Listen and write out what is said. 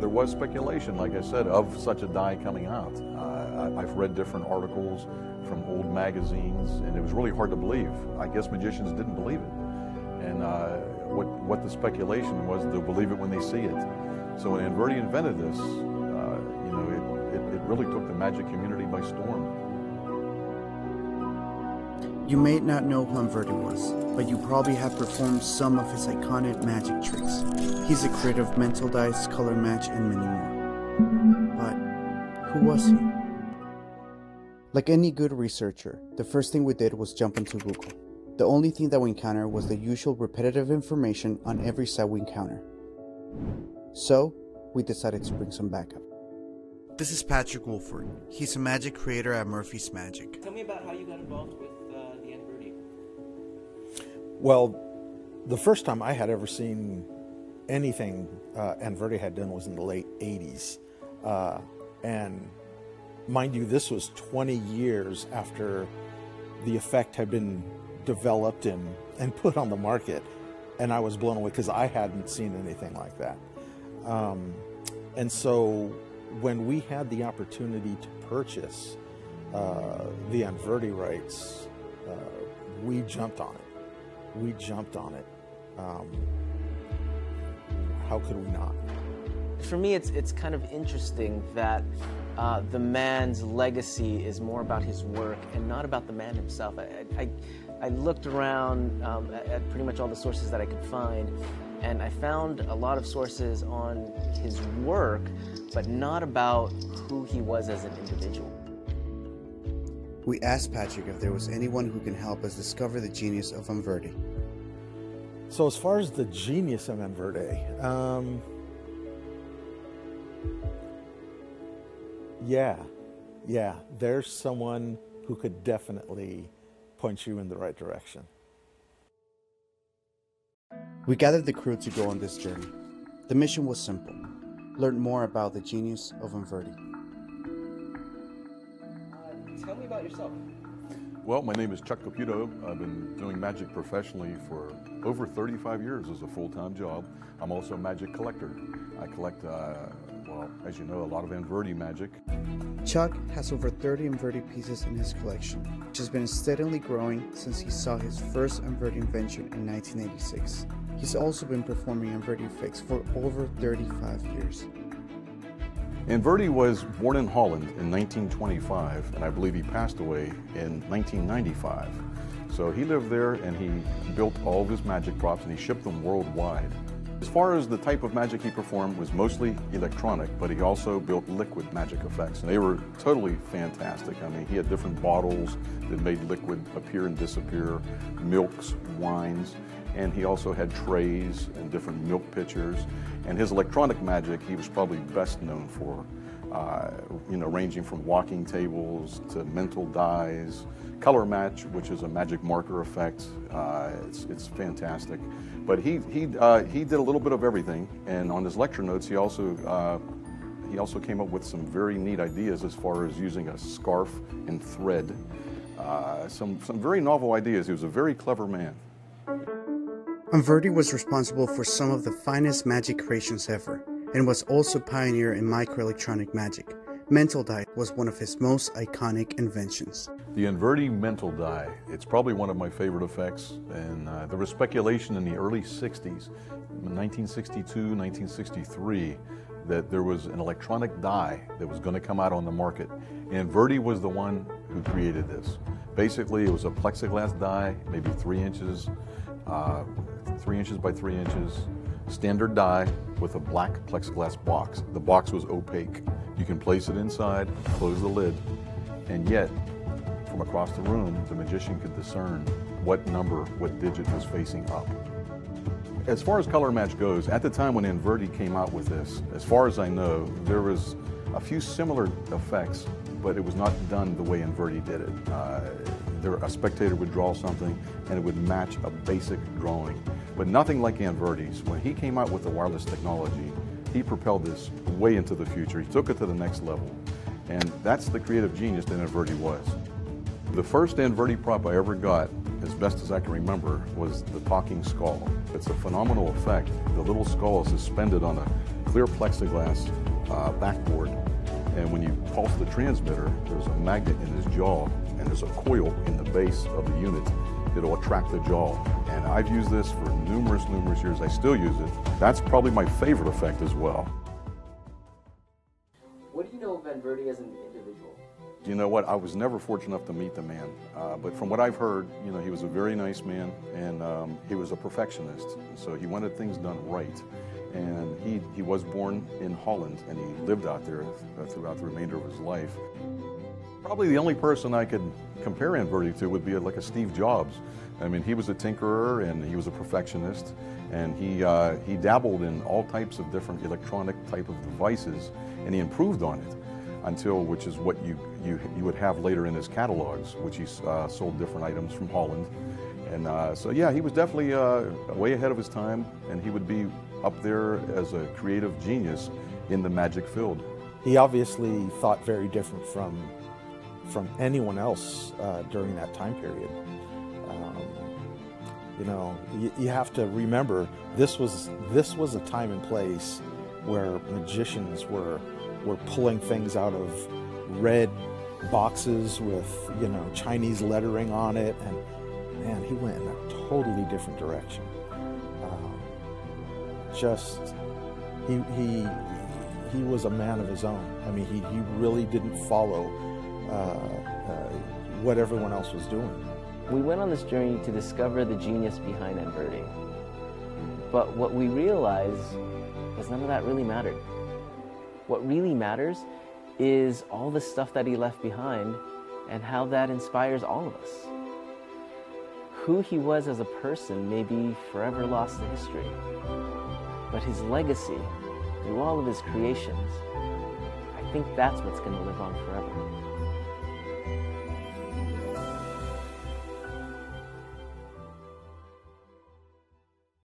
there was speculation, like I said, of such a die coming out. I've read different articles from old magazines, and it was really hard to believe. I guess magicians didn't believe it. And what the speculation was, they'll believe it when they see it. So when Anverdi invented this, you know, it really took the magic community by storm. You may not know who Anverdi was, but you probably have performed some of his iconic magic tricks. He's the creator of mental dice, color match, and many more. But who was he? Like any good researcher, the first thing we did was jump into Google. The only thing that we encountered was the usual repetitive information on every site we encounter. So, we decided to bring some backup. This is Patrick Wolford. He's a magic creator at Murphy's Magic. Tell me about how you got involved with the Anverdi. Well, the first time I had ever seen anything Anverdi had done was in the late 80s. And mind you, this was 20 years after the effect had been developed and put on the market. And I was blown away because I hadn't seen anything like that. And so when we had the opportunity to purchase the Anverdi rights, we jumped on it. We jumped on it. How could we not? For me, it's kind of interesting that the man's legacy is more about his work and not about the man himself. I looked around at pretty much all the sources that I could find, and I found a lot of sources on his work, but not about who he was as an individual. We asked Patrick if there was anyone who can help us discover the genius of Anverdi. So as far as the genius of Anverdi, yeah, there's someone who could definitely point you in the right direction. We gathered the crew to go on this journey. The mission was simple: learn more about the genius of Anverdi. Tell me about yourself. Well, my name is Chuck Caputo. I've been doing magic professionally for over 35 years as a full-time job. I'm also a magic collector. I collect, well, as you know, a lot of Anverdi magic. Chuck has over 30 Anverdi pieces in his collection, which has been steadily growing since he saw his first Anverdi invention in 1986. He's also been performing Anverdi effects for over 35 years. Anverdi was born in Holland in 1925, and I believe he passed away in 1995. So he lived there and he built all of his magic props and he shipped them worldwide. As far as the type of magic he performed was mostly electronic, but he also built liquid magic effects, and they were totally fantastic. I mean, he had different bottles that made liquid appear and disappear, milks, wines, and he also had trays and different milk pitchers. And his electronic magic, he was probably best known for, you know, ranging from walking tables to mental dies, color match, which is a magic marker effect. It's fantastic. But he did a little bit of everything, and on his lecture notes, he also came up with some very neat ideas as far as using a scarf and thread. Some very novel ideas. He was a very clever man. Anverdi was responsible for some of the finest magic creations ever, and was also pioneer in microelectronic magic. Mental die was one of his most iconic inventions. The Anverdi mental die, it's probably one of my favorite effects, and there was speculation in the early 60s, 1962, 1963, that there was an electronic die that was going to come out on the market. Anverdi was the one who created this. Basically, it was a plexiglass die, maybe 3 inches, 3 inches by 3 inches, standard die with a black plexiglass box. The box was opaque. You can place it inside, close the lid, and yet, from across the room, the magician could discern what number, what digit was facing up. As far as color match goes, at the time when Anverdi came out with this, as far as I know, there was a few similar effects, but it was not done the way Anverdi did it. A spectator would draw something and it would match a basic drawing, but nothing like Anverdi's. When he came out with the wireless technology, he propelled this way into the future. He took it to the next level, and that's the creative genius that Anverdi was. The first Anverdi prop I ever got, as best as I can remember, was the talking skull. It's a phenomenal effect. The little skull is suspended on a clear plexiglass backboard, and when you pulse the transmitter, there's a magnet in his jaw, and there's a coil in the base of the unit that'll attract the jaw. And I've used this for numerous years. I still use it. That's probably my favorite effect as well. What do you know of Anverdi as an individual? You know what? I was never fortunate enough to meet the man, but from what I've heard, you know, he was a very nice man, and he was a perfectionist. So he wanted things done right. And he was born in Holland, and he lived out there throughout the remainder of his life. Probably the only person I could compare Anverdi to would be like a Steve Jobs. I mean, he was a tinkerer, and he was a perfectionist, and he dabbled in all types of different electronic type of devices, and he improved on it until, which is what you would have later in his catalogs, which he sold different items from Holland. And so yeah, he was definitely way ahead of his time, and he would be up there as a creative genius in the magic field. He obviously thought very different from anyone else during that time period. You know, you have to remember this was a time and place where magicians were pulling things out of red boxes with, you know, Chinese lettering on it, and man, he went in a totally different direction. He was a man of his own. I mean, he really didn't follow what everyone else was doing. We went on this journey to discover the genius behind Anverdi. But what we realized was none of that really mattered. What really matters is all the stuff that he left behind and how that inspires all of us. Who he was as a person may be forever lost to history, but his legacy through all of his creations, I think that's what's going to live on forever.